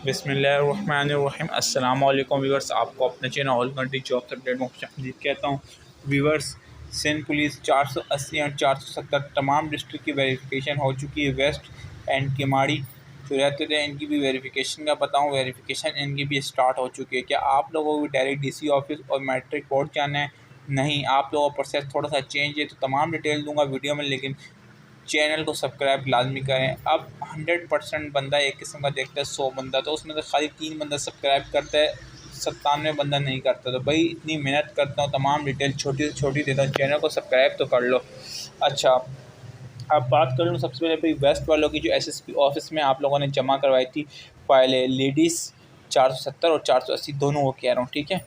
बिस्मिल्लाहिर्रहमानिर्रहीम। अस्सलाम वालेकुम व्यूअर्स, आपको अपने channel all country jobs update में खुशामदीद कहता हूँ। व्यूअर्स, सिंध पुलिस 480 और 470 तमाम डिस्ट्रिक्ट की वेरिफिकेशन हो चुकी है। वेस्ट एंड किमाड़ी जो रहते थे इनकी भी वेरिफिकेशन का बताऊँ, वेरिफिकेशन इनकी भी स्टार्ट हो चुकी है। क्या आप लोगों को भी डायरेक्ट DC ऑफिस और मैट्रिक बोर्ड जाना है? नहीं, आप लोगों का प्रोसेस थोड़ा सा चेंज है, तो तमाम डिटेल दूंगा वीडियो में, लेकिन चैनल को सब्सक्राइब लाजमी करें। अब 100% बंदा एक किस्म का देखता है, 100 बंदा, तो उसमें से खाली 3 बंदा सब्सक्राइब करता है, 97 बंदा नहीं करता। तो भाई इतनी मेहनत करता हूँ, तमाम डिटेल छोटी से छोटी देता हूँ, चैनल को सब्सक्राइब तो कर लो। अच्छा, अब बात कर लूँ सबसे पहले भाई वेस्ट वालों की, जो SSP ऑफिस में आप लोगों ने जमा करवाई थी फाइलें, लेडीज़ 470 और 480 दोनों को कह रहा हूँ, ठीक है।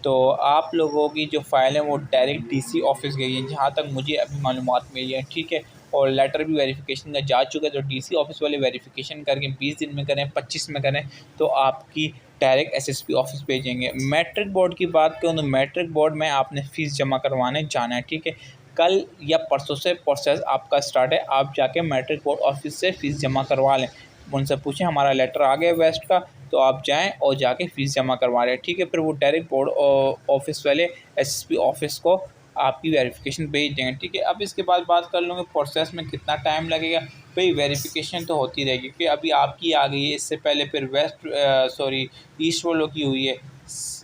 तो आप लोगों की जो फाइल है वो डायरेक्ट DC ऑफिस गई है, जहाँ तक मुझे अभी मालूमात मिली है, ठीक है। और लेटर भी वेरिफिकेशन का जा चुका है। तो DC ऑफिस वाले वेरिफिकेशन करके 20 दिन में करें, 25 में करें, तो आपकी डायरेक्ट SSP ऑफिस भेजेंगे। मैट्रिक बोर्ड की बात करूँ तो मैट्रिक बोर्ड में आपने फ़ीस जमा करवाने जाना है, ठीक है। कल या परसों से प्रोसेस आपका स्टार्ट है। आप जाके मैट्रिक बोर्ड ऑफिस से फ़ीस जमा करवा लें। उनसे पूछें हमारा लेटर आ गया वेस्ट का, तो आप जाएं और जाके फ़ीस जमा करवा लें, ठीक है। फिर वो डायरेक्ट बोर्ड ऑफिस वाले SSP ऑफिस को आपकी वेरिफिकेशन भेज देंगे, ठीक है। अब इसके बाद बात कर लूँगे प्रोसेस में कितना टाइम लगेगा। भाई वेरिफिकेशन तो होती रहेगी, कि अभी आपकी आ गई है, इससे पहले फिर ईस्ट वालों की हुई है।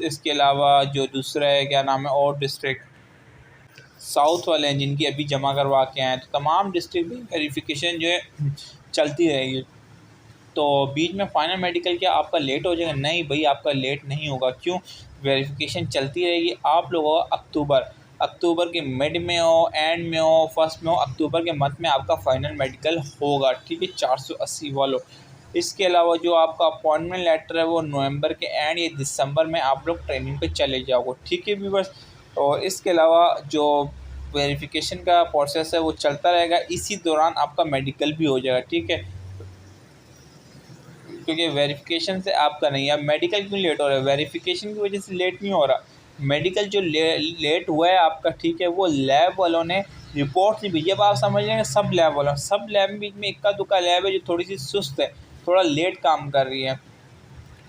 इसके अलावा जो दूसरा है, क्या नाम है, और डिस्ट्रिक्ट साउथ वाले हैं जिनकी अभी जमा करवा के आए हैं, तो तमाम डिस्ट्रिक्ट में वेरिफिकेशन जो है चलती रहेगी। तो बीच में फाइनल मेडिकल क्या आपका लेट हो जाएगा? नहीं भाई, आपका लेट नहीं होगा। क्यों? वेरिफिकेशन चलती रहेगी। आप लोगों का अक्टूबर के मिड में हो, एंड में हो, फर्स्ट में हो, अक्टूबर के मंथ में आपका फाइनल मेडिकल होगा, ठीक है, 480 वालों। इसके अलावा जो आपका अपॉइंटमेंट लेटर है वो नवंबर के एंड या दिसंबर में आप लोग ट्रेनिंग पे चले जाओगे, ठीक है व्यूअर्स। और इसके अलावा जो वेरिफिकेशन का प्रोसेस है वो चलता रहेगा, इसी दौरान आपका मेडिकल भी हो जाएगा, ठीक है। क्योंकि वेरिफिकेशन से आपका नहीं है। अब मेडिकल क्यों लेट हो रहा है? वेरिफिकेशन की वजह से लेट नहीं हो रहा। मेडिकल जो लेट हुआ है आपका, ठीक है, वो लैब वालों ने रिपोर्ट नहीं भेजी। अब आप समझ लेंगे सब लैब वालों, सब लैब में बीच में इक्का दुक्का लैब है जो थोड़ी सी सुस्त है, थोड़ा लेट काम कर रही है।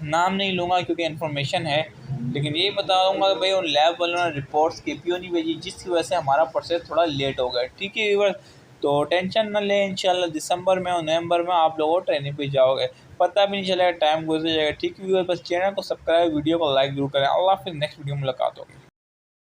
नाम नहीं लूँगा क्योंकि इन्फॉर्मेशन है, लेकिन यही बताऊँगा कि भाई उन लैब वालों ने रिपोर्ट्स KPO नहीं भेजी, जिसकी वजह से हमारा प्रोसेस थोड़ा लेट हो गया, ठीक है व्यूअर्स। तो टेंशन न लें, इंशाल्लाह दिसंबर में और नवंबर में आप लोगों ट्रेनिंग पे जाओगे, पता भी नहीं चलेगा, टाइम गुजर जाएगा, ठीक है व्यूअर्स। बस चैनल को सब्सक्राइब, वीडियो को लाइक जरूर करें। अल्लाह हाफिज़, नेक्स्ट वीडियो में मुलाकात होगी।